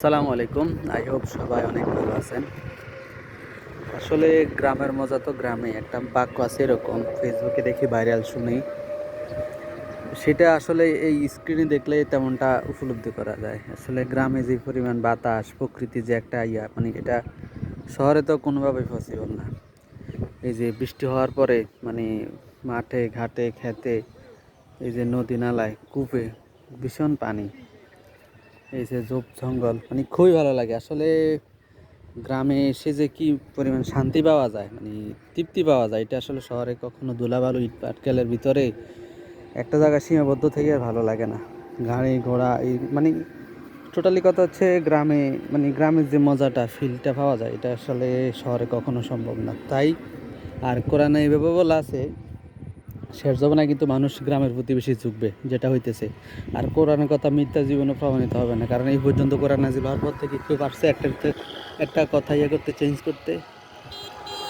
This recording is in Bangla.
আসসালামু আলাইকুম। আই হোপ সবাই অনেক ভালো আছেন। আসলে গ্রামের মজা তো গ্রামে। একটা বাক্য আছে এরকম, ফেসবুকে দেখি ভাইরাল শুনি। সেটা আসলে এই স্ক্রিনে দেখলে তেমনটা উপলব্ধি করা যায়। আসলে গ্রামে যে পরিমাণ বাতাস, প্রকৃতি যে একটা মানে এটা শহরে তো কোনোভাবেই পসিবল না। এই যে বৃষ্টি হওয়ার পরে মানে মাঠে, ঘাটে, খেতে, এই যে নদী নালায়, কূপে ভীষণ পানি। এই যে ঝোপ জঙ্গল মানে খুবই ভালো লাগে। আসলে গ্রামে এসে যে কি পরিমাণ শান্তি পাওয়া যায়, মানে তৃপ্তি পাওয়া যায়, এটা আসলে শহরে কখনো ধুলাবালু ইট পাটকেলের ভিতরে একটা জায়গায় সীমাবদ্ধ থেকে আর ভালো লাগে না। গাড়ি ঘোড়া এই মানে টোটালি কথা হচ্ছে গ্রামে, মানে গ্রামের যে মজাটা ফিলটা পাওয়া যায় এটা আসলে শহরে কখনো সম্ভব না। তাই আর কোরআনে এইভাবে বলা আছে, শেষ জমানায় কিন্তু মানুষ গ্রামের প্রতি বেশি ঝুঁকবে, যেটা হইতেছে। আর কোরআনের কথা মিথ্যা জীবনে প্রমাণিত হবে না, কারণ এই পর্যন্ত কোরআন নাজিল হওয়ার পর থেকে কেউ পারছে একটা কথা ইয়ে করতে, চেঞ্জ করতে?